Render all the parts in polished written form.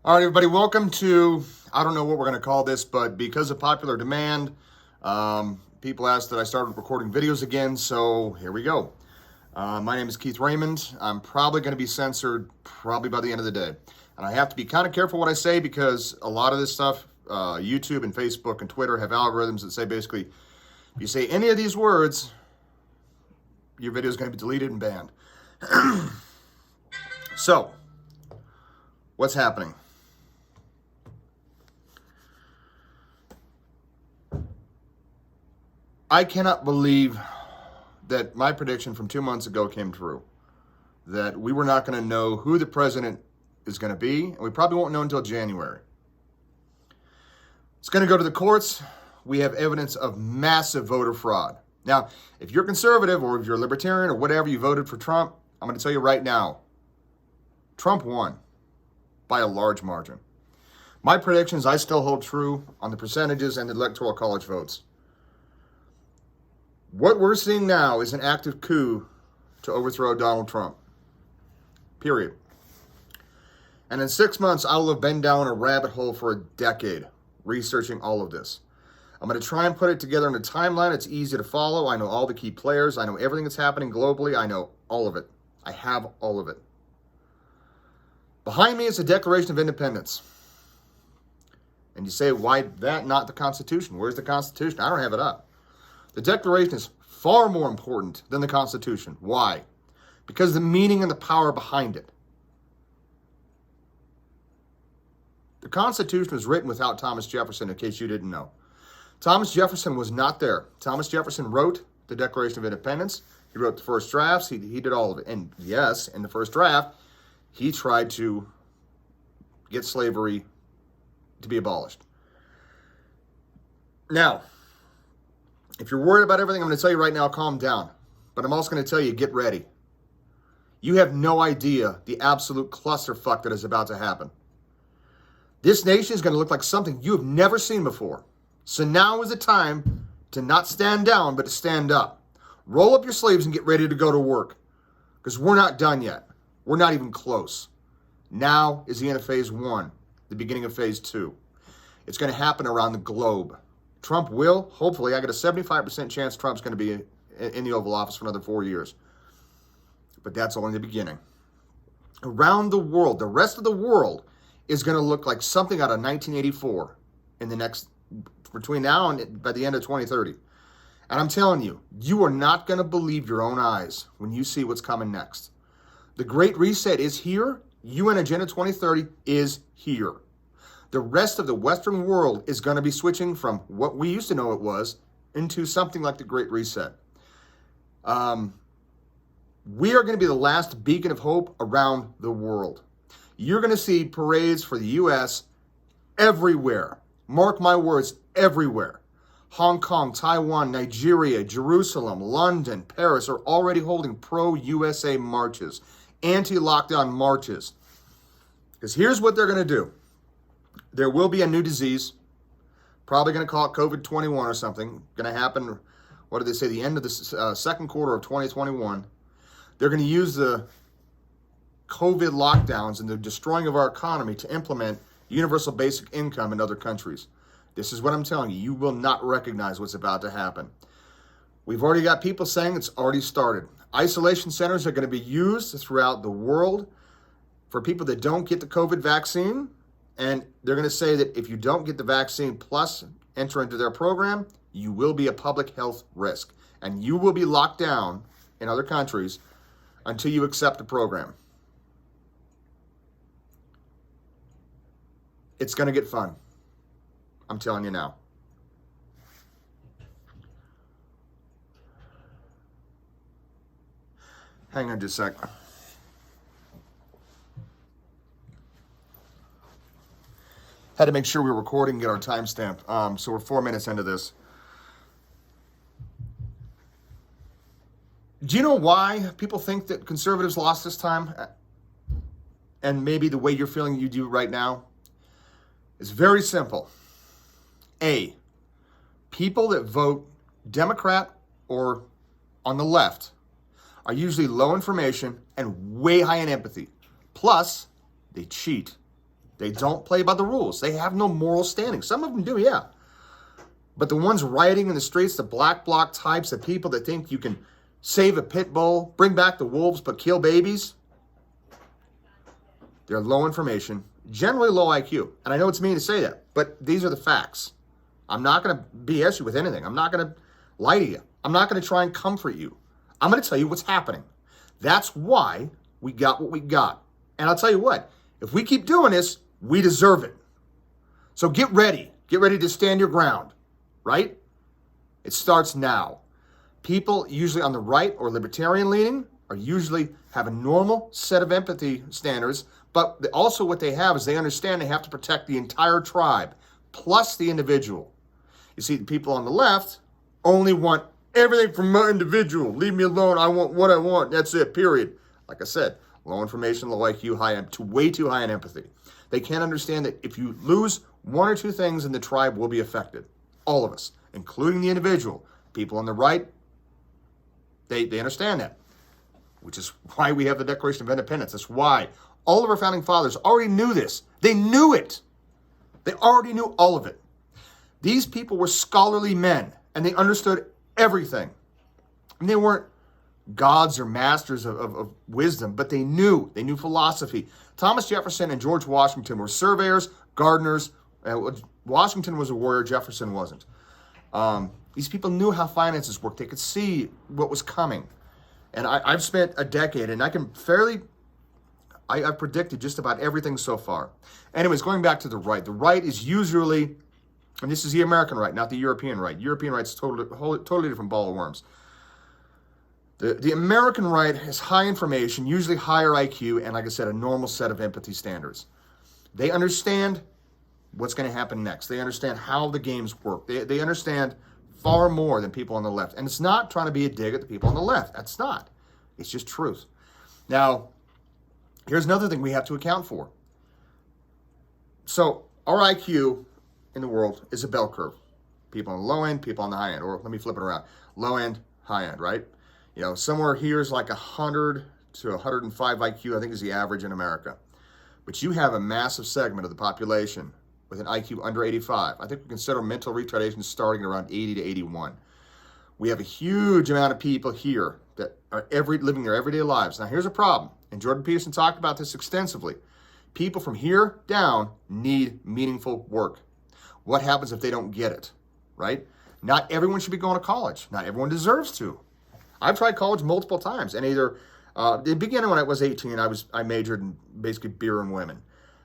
All right, everybody, welcome to, I don't know what we're going to call this, but because of popular demand, people asked that I started recording videos again, so here we go. My name is Keith Raymond. I'm probably going to be censored probably by the end of the day. And I have to be kind of careful what I say because a lot of this stuff, YouTube and Facebook and Twitter have algorithms that say basically, if you say any of these words, your video is going to be deleted and banned. So, what's happening? I cannot believe that my prediction from 2 months ago came true. That we were not going to know who the president is going to be, and we probably won't know until January. It's going to go to the courts. We have evidence of massive voter fraud. Now, if you're conservative or if you're libertarian or whatever, you voted for Trump, I'm going to tell you right now, Trump won by a large margin. My predictions, I still hold true on the percentages and the electoral college votes. What we're seeing now is an active coup to overthrow Donald Trump. Period. And in 6 months, I will have been down a rabbit hole for a decade researching all of this. I'm going to try and put it together in a timeline. It's easy to follow. I know all the key players. I know everything that's happening globally. I know all of it. I have all of it. Behind me is the Declaration of Independence. And you say, why that, not the Constitution? Where's the Constitution? I don't have it up. The Declaration is far more important than the Constitution. Why? Because the meaning and the power behind it. The Constitution was written without Thomas Jefferson, in case you didn't know. Thomas Jefferson was not there. Thomas Jefferson wrote the Declaration of Independence. He wrote the first drafts. He did all of it. And yes, in the first draft, he tried to get slavery to be abolished. Now, if you're worried about everything, I'm going to tell you right now, calm down. But I'm also going to tell you, get ready. You have no idea the absolute clusterfuck that is about to happen. This nation is going to look like something you have never seen before. So now is the time to not stand down, but to stand up. Roll up your sleeves and get ready to go to work. Because we're not done yet. We're not even close. Now is the end of phase 1, the beginning of phase 2. It's going to happen around the globe. Trump will, hopefully, I got a 75% chance Trump's going to be in the Oval Office for another 4 years. But that's only the beginning. Around the world, the rest of the world is going to look like something out of 1984 in the next, between now and by the end of 2030. And I'm telling you, you are not going to believe your own eyes when you see what's coming next. The Great Reset is here. UN Agenda 2030 is here. The rest of the Western world is going to be switching from what we used to know it was into something like the Great Reset. We are going to be the last beacon of hope around the world. You're going to see parades for the U.S. everywhere. Mark my words, everywhere. Hong Kong, Taiwan, Nigeria, Jerusalem, London, Paris are already holding pro-USA marches, anti-lockdown marches. Because here's what they're going to do. There will be a new disease, probably going to call it COVID-21 or something, going to happen, what did they say, the end of the second quarter of 2021. They're going to use the COVID lockdowns and the destroying of our economy to implement universal basic income in other countries. This is what I'm telling you. You will not recognize what's about to happen. We've already got people saying it's already started. Isolation centers are going to be used throughout the world for people that don't get the COVID vaccine. And they're going to say that if you don't get the vaccine plus enter into their program, you will be a public health risk. And you will be locked down in other countries until you accept the program. It's going to get fun. I'm telling you now. Hang on just a sec. Had to make sure we were recording and get our timestamp. So we're 4 minutes into this. Do you know why people think that conservatives lost this time? And maybe the way you're feeling you do right now? It's very simple. A, people that vote Democrat or on the left are usually low information and way high in empathy. Plus, they cheat. They don't play by the rules. They have no moral standing. Some of them do, yeah. But the ones rioting in the streets, the black bloc types, the people that think you can save a pit bull, bring back the wolves, but kill babies, they're low information, generally low IQ. And I know it's mean to say that, but these are the facts. I'm not going to BS you with anything. I'm not going to lie to you. I'm not going to try and comfort you. I'm going to tell you what's happening. That's why we got what we got. And I'll tell you what, if we keep doing this, we deserve it. So get ready. Get ready to stand your ground, right? It starts now. People usually on the right or libertarian leaning are usually have a normal set of empathy standards, but also what they have is they understand they have to protect the entire tribe plus the individual. You see, the people on the left only want everything from my individual. Leave me alone. I want what I want. That's it, period. Like I said, low information, low IQ, way too high in empathy. They can't understand that if you lose one or two things, then the tribe will be affected. All of us, including the individual. People on the right, they understand that, which is why we have the Declaration of Independence. That's why all of our founding fathers already knew this. They knew it. They already knew all of it. These people were scholarly men, and they understood everything. And they weren't gods or masters of wisdom, but they knew philosophy. Thomas Jefferson and George Washington were surveyors, gardeners. Washington was a warrior, Jefferson wasn't. These people knew how finances worked. They could see what was coming. And I've spent a decade, and I've predicted just about everything so far. Anyways, going back to the right. The right is usually, and this is the American right, not the European right. European right's totally different ball of worms. The American right has high information, usually higher IQ, and like I said, a normal set of empathy standards. They understand what's going to happen next. They understand how the games work. They understand far more than people on the left. And it's not trying to be a dig at the people on the left. That's not. It's just truth. Now, here's another thing we have to account for. So our IQ in the world is a bell curve. People on the low end, people on the high end. Or let me flip it around. Low end, high end, right? You know, somewhere here is like 100 to 105 IQ, I think is the average in America. But you have a massive segment of the population with an IQ under 85. I think we consider mental retardation starting around 80 to 81. We have a huge amount of people here that are living their everyday lives. Now, here's a problem, and Jordan Peterson talked about this extensively. People from here down need meaningful work. What happens if they don't get it, right? Not everyone should be going to college. Not everyone deserves to. I've tried college multiple times, and either in the beginning when I was 18, I majored in basically beer and women.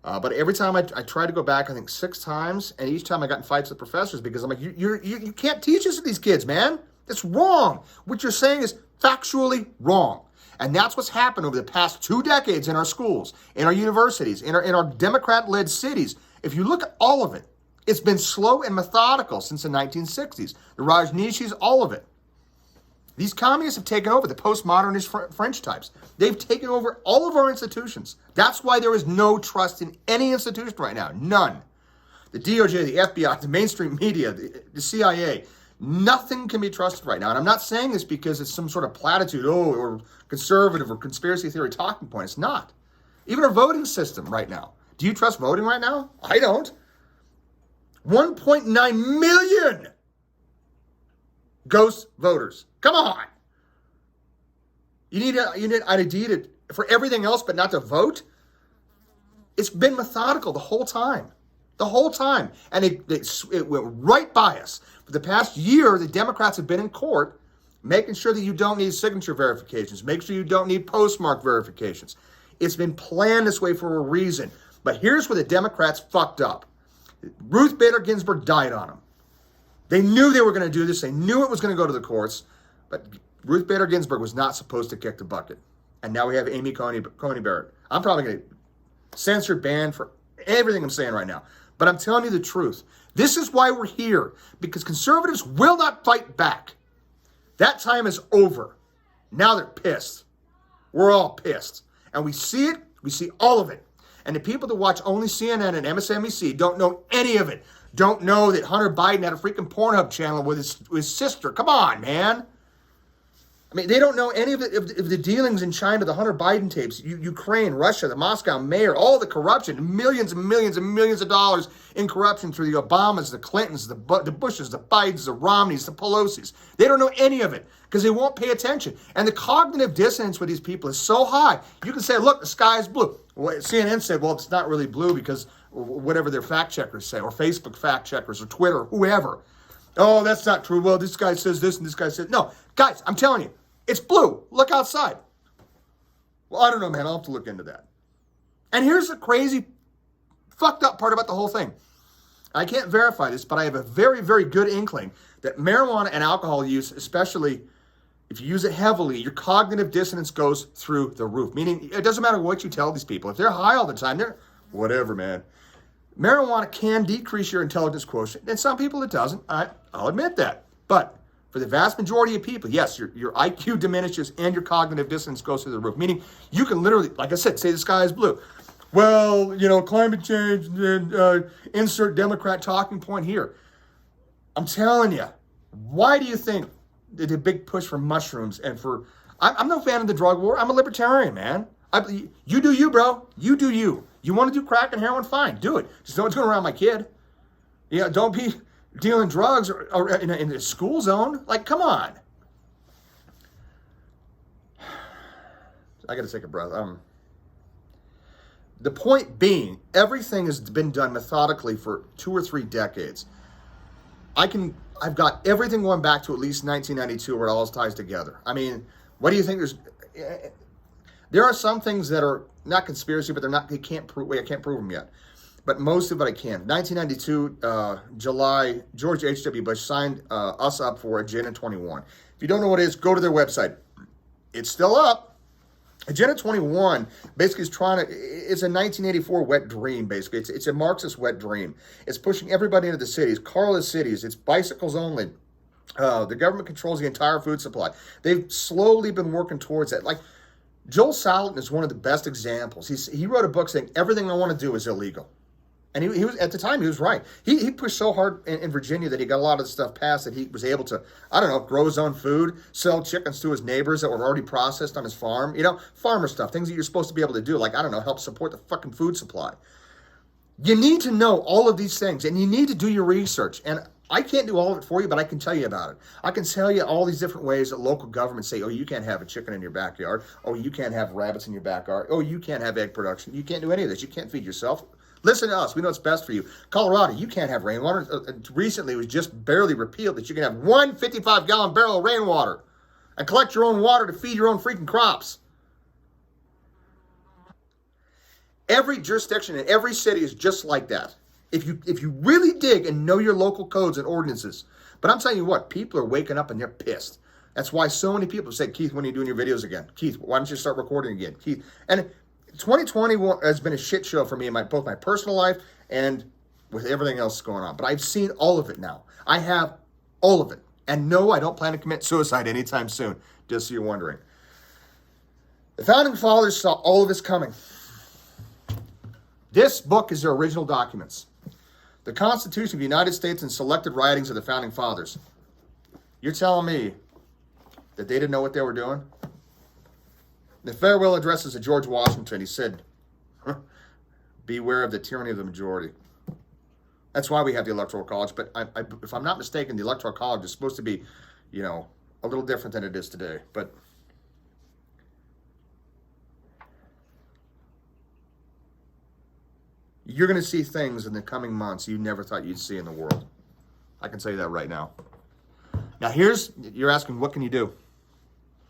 But every time I tried to go back, I think 6 times, and each time I got in fights with professors because I'm like, you can't teach this to these kids, man. That's wrong. What you're saying is factually wrong. And that's what's happened over the past 2 decades in our schools, in our universities, in our Democrat-led cities. If you look at all of it, it's been slow and methodical since the 1960s. The Rajneeshis, all of it. These communists have taken over, the postmodernist French types. They've taken over all of our institutions. That's why there is no trust in any institution right now. None. The DOJ, the FBI, the mainstream media, the CIA, nothing can be trusted right now. And I'm not saying this because it's some sort of platitude, or conservative or conspiracy theory talking point. It's not. Even our voting system right now. Do you trust voting right now? I don't. 1.9 million ghost voters. Come on. You need an ID for everything else but not to vote? It's been methodical the whole time. The whole time. And it went right by us. For the past year, the Democrats have been in court making sure that you don't need signature verifications. Make sure you don't need postmark verifications. It's been planned this way for a reason. But here's where the Democrats fucked up. Ruth Bader Ginsburg died on them. They knew they were going to do this. They knew it was going to go to the courts. But Ruth Bader Ginsburg was not supposed to kick the bucket. And now we have Amy Coney Barrett. I'm probably going to censor, ban for everything I'm saying right now. But I'm telling you the truth. This is why we're here. Because conservatives will not fight back. That time is over. Now they're pissed. We're all pissed. And we see it. We see all of it. And the people that watch only CNN and MSNBC don't know any of it. Don't know that Hunter Biden had a freaking Pornhub channel with his sister. Come on, man. I mean, they don't know any of the dealings in China, the Hunter Biden tapes, Ukraine, Russia, the Moscow mayor, all the corruption, millions and millions and millions of dollars in corruption through the Obamas, the Clintons, the Bushes, the Bidens, the Romneys, the Pelosi's. They don't know any of it because they won't pay attention. And the cognitive dissonance with these people is so high. You can say, look, the sky is blue. Well, CNN said, well, it's not really blue because whatever their fact checkers say, or Facebook fact checkers, or Twitter, whoever. Oh, that's not true. Well, this guy says this and this guy says... No, guys, I'm telling you, it's blue. Look outside. Well, I don't know, man. I'll have to look into that. And here's the crazy, fucked up part about the whole thing. I can't verify this, but I have a very, very good inkling that marijuana and alcohol use, especially if you use it heavily, your cognitive dissonance goes through the roof. Meaning, it doesn't matter what you tell these people. If they're high all the time, they're whatever, man. Marijuana can decrease your intelligence quotient, and some people it doesn't. I'll admit that. But for the vast majority of people, yes, your IQ diminishes and your cognitive dissonance goes through the roof. Meaning you can literally, like I said, say the sky is blue. Well, climate change, and insert Democrat talking point here. I'm telling you, why do you think the big push for mushrooms and for... I'm no fan of the drug war. I'm a libertarian, man. You do you, bro. You do you. You want to do crack and heroin? Fine, do it. Just don't do it around my kid. Yeah, don't be dealing drugs or in the school zone. Like, come on. I got to take a breath. The point being, everything has been done methodically for 2 or 3 decades. I've got everything going back to at least 1992 where it all ties together. I mean, what do you think there are some things that are not conspiracy, but I can't prove them yet. But most of it I can. 1992, July, George H.W. Bush signed us up for Agenda 21. If you don't know what it is, go to their website. It's still up. Agenda 21 basically is it's a 1984 wet dream, basically. It's a Marxist wet dream. It's pushing everybody into the cities, carless cities. It's bicycles only. The government controls the entire food supply. They've slowly been working towards that. Like, Joel Salatin is one of the best examples. He wrote a book saying everything I want to do is illegal. And he was, at the time, he was right. He pushed so hard in Virginia that he got a lot of the stuff passed that he was able to, grow his own food, sell chickens to his neighbors that were already processed on his farm. Farmer stuff, things that you're supposed to be able to do, like, help support the fucking food supply. You need to know all of these things, and you need to do your research. And I can't do all of it for you, but I can tell you about it. I can tell you all these different ways that local governments say, oh, you can't have a chicken in your backyard. Oh, you can't have rabbits in your backyard. Oh, you can't have egg production. You can't do any of this. You can't feed yourself. Listen to us. We know what's best for you. Colorado, you can't have rainwater. Recently, it was just barely repealed that you can have one 55-gallon barrel of rainwater and collect your own water to feed your own freaking crops. Every jurisdiction in every city is just like that. If you really dig and know your local codes and ordinances. But I'm telling you what, people are waking up and they're pissed. That's why so many people say, Keith, when are you doing your videos again? Keith, why don't you start recording again? Keith, and 2020 has been a shit show for me in both my personal life and with everything else going on. But I've seen all of it now. I have all of it. And no, I don't plan to commit suicide anytime soon, just so you're wondering. The Founding Fathers saw all of this coming. This book is their original documents. The Constitution of the United States and selected writings of the Founding Fathers. You're telling me that they didn't know what they were doing? The farewell addresses of George Washington, he said, beware of the tyranny of the majority. That's why we have the Electoral College. But if I'm not mistaken, the Electoral College is supposed to be, a little different than it is today. But you're going to see things in the coming months you never thought you'd see in the world. I can tell you that right now. Now you're asking, what can you do?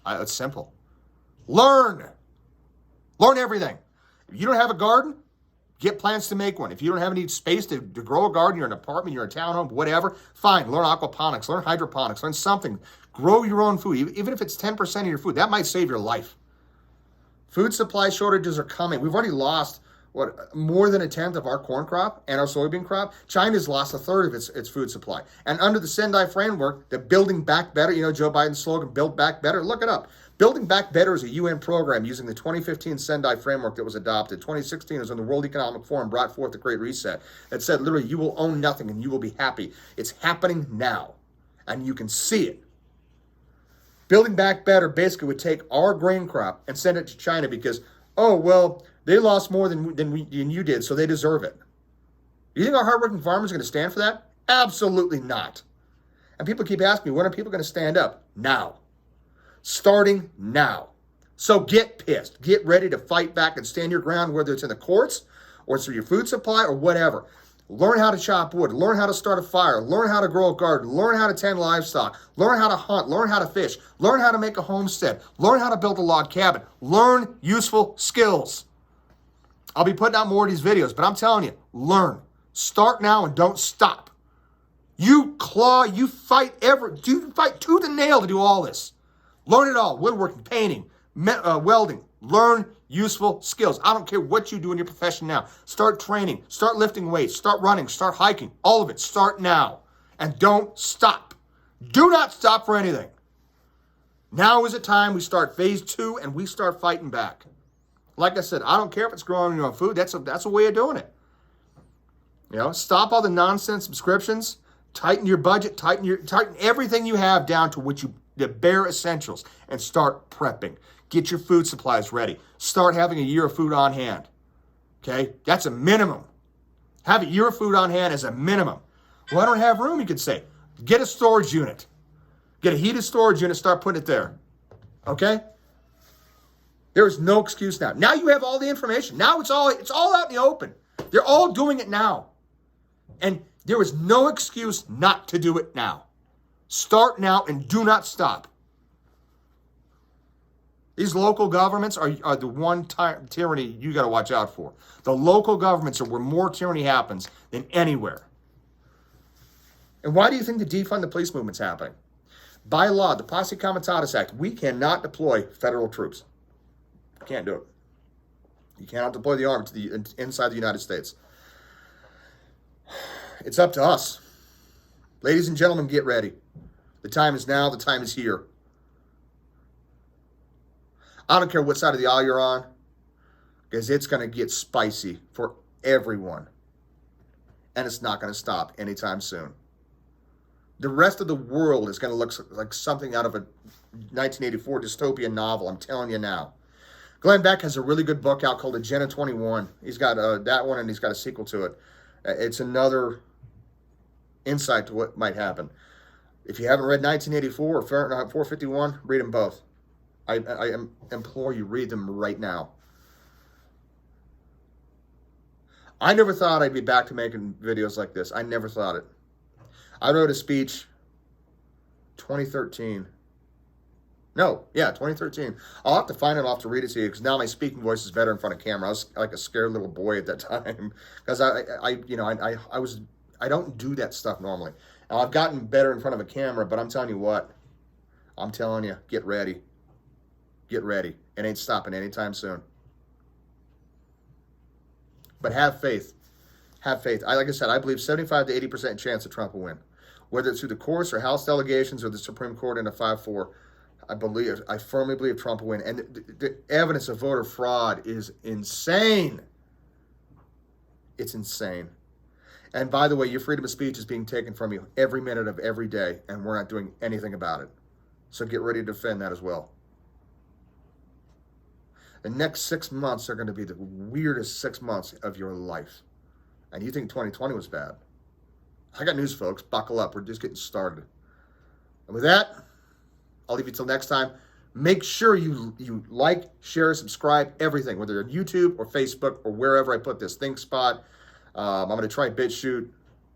It's simple. Learn everything. If you don't have a garden, get plans to make one. If you don't have any space to grow a garden, you're in an apartment, you're in a townhome, whatever, fine. Learn aquaponics, learn hydroponics, learn something. Grow your own food, even if it's 10% of your food. That might save your life. Food supply shortages are coming. We've already lost, more than 1/10 of our corn crop and our soybean crop. China's lost 1/3 of its food supply. And under the Sendai framework, the Building Back Better, Joe Biden's slogan, Build Back Better, look it up. Building Back Better is a UN program using the 2015 Sendai framework that was adopted. 2016 was when the World Economic Forum brought forth the Great Reset. It said, literally, you will own nothing and you will be happy. It's happening now, and you can see it. Building Back Better basically would take our grain crop and send it to China because, oh, well, they lost more than you did, so they deserve it. You think our hardworking farmers are going to stand for that? Absolutely not. And people keep asking me, when are people going to stand up? Now. Starting now. So get pissed. Get ready to fight back and stand your ground, whether it's in the courts or it's through your food supply or whatever. Learn how to chop wood. Learn how to start a fire. Learn how to grow a garden. Learn how to tend livestock. Learn how to hunt. Learn how to fish. Learn how to make a homestead. Learn how to build a log cabin. Learn useful skills. I'll be putting out more of these videos, but I'm telling you, learn. Start now and don't stop. You claw, you fight tooth and nail to do all this. Learn it all. Woodworking, painting, welding. Learn useful skills. I don't care what you do in your profession now. Start training. Start lifting weights. Start running. Start hiking. All of it. Start now. And don't stop. Do not stop for anything. Now is the time we start phase 2 and we start fighting back. Like I said, I don't care if it's growing your own food. That's a way of doing it. You know, stop all the nonsense subscriptions. Tighten your budget. Tighten everything you have down to the bare essentials and start prepping. Get your food supplies ready. Start having a year of food on hand. Okay? That's a minimum. Have a year of food on hand as a minimum. Well, I don't have room, you could say. Get a storage unit. Get a heated storage unit, start putting it there. Okay? There is no excuse now. Now you have all the information. Now it's all out in the open. They're all doing it now. And there is no excuse not to do it now. Start now and do not stop. These local governments are the one tyranny you got to watch out for. The local governments are where more tyranny happens than anywhere. And why do you think the defund the police movement's happening? By law, the Posse Comitatus Act, we cannot deploy federal troops. Can't do it. You cannot deploy the army to inside the United States. It's up to us. Ladies and gentlemen, get ready. The time is now. The time is here. I don't care what side of the aisle you're on, because it's going to get spicy for everyone. And it's not going to stop anytime soon. The rest of the world is going to look like something out of a 1984 dystopian novel. I'm telling you now. Glenn Beck has a really good book out called Agenda 21. He's got that one, and he's got a sequel to it. It's another insight to what might happen. If you haven't read 1984 or Fahrenheit 451, read them both. I implore you, read them right now. I never thought I'd be back to making videos like this. I never thought it. I wrote a speech 2013. 2013. I'll have to find it. I'll have to read it to you because now my speaking voice is better in front of camera. I was like a scared little boy at that time because I don't do that stuff normally. Now, I've gotten better in front of a camera, but I'm telling you what. I'm telling you, get ready. Get ready. It ain't stopping anytime soon. But have faith. Have faith. Like I said, I believe 75 to 80% chance that Trump will win. Whether it's through the courts or House delegations or the Supreme Court in a 5-4, I firmly believe Trump will win. And the evidence of voter fraud is insane. It's insane. And by the way, your freedom of speech is being taken from you every minute of every day, and we're not doing anything about it. So get ready to defend that as well. The next 6 months are going to be the weirdest 6 months of your life. And you think 2020 was bad. I got news, folks. Buckle up. We're just getting started. And with that, I'll leave you till next time. Make sure you like, share, subscribe, everything, whether you're on YouTube or Facebook or wherever I put this. ThinkSpot. I'm going to try BitChute.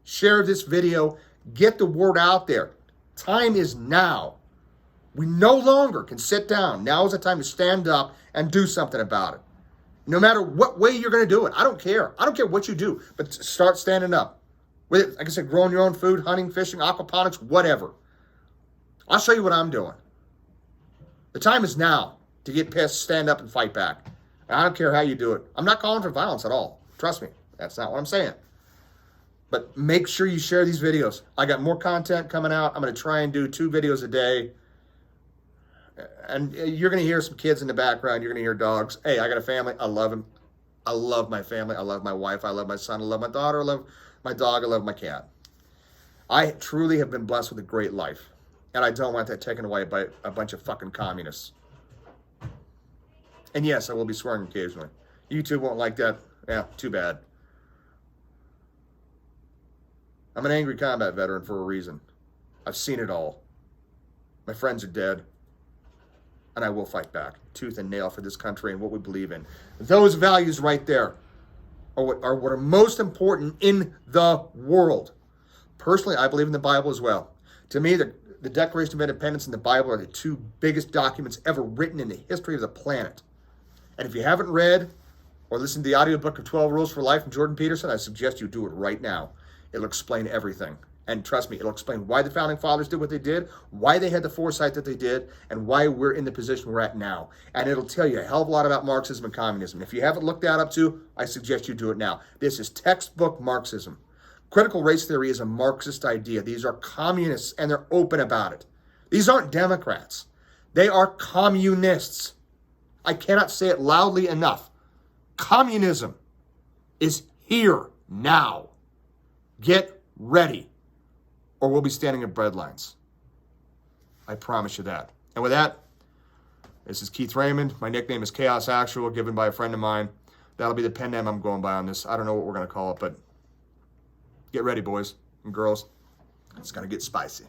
Share this video. Get the word out there. Time is now. We no longer can sit down. Now is the time to stand up and do something about it. No matter what way you're going to do it. I don't care. I don't care what you do, but start standing up. With, like I said, growing your own food, hunting, fishing, aquaponics, whatever. I'll show you what I'm doing. The time is now to get pissed, stand up, and fight back. And I don't care how you do it. I'm not calling for violence at all. Trust me. That's not what I'm saying. But make sure you share these videos. I got more content coming out. I'm going to try and do 2 videos a day. And you're going to hear some kids in the background. You're going to hear dogs. Hey, I got a family. I love them. I love my family. I love my wife. I love my son. I love my daughter. I love my dog. I love my cat. I truly have been blessed with a great life. And I don't want that taken away by a bunch of fucking communists. And yes, I will be swearing occasionally. YouTube won't like that. Yeah, too bad. I'm an angry combat veteran for a reason. I've seen it all. My friends are dead. And I will fight back, tooth and nail, for this country and what we believe in. Those values right there are what are most important in the world. Personally, I believe in the Bible as well. To me, the Declaration of Independence and the Bible are the two biggest documents ever written in the history of the planet. And if you haven't read or listened to the audiobook of 12 Rules for Life from Jordan Peterson, I suggest you do it right now. It'll explain everything. And trust me, it'll explain why the Founding Fathers did what they did, why they had the foresight that they did, and why we're in the position we're at now. And it'll tell you a hell of a lot about Marxism and communism. If you haven't looked that up too, I suggest you do it now. This is textbook Marxism. Critical race theory is a Marxist idea. These are communists, and they're open about it. These aren't Democrats. They are communists. I cannot say it loudly enough. Communism is here now. Get ready, or we'll be standing at bread lines. I promise you that. And with that, this is Keith Raymond. My nickname is Chaos.Actual, given by a friend of mine. That'll be the pen name I'm going by on this. I don't know what we're going to call it, but get ready, boys and girls. It's going to get spicy.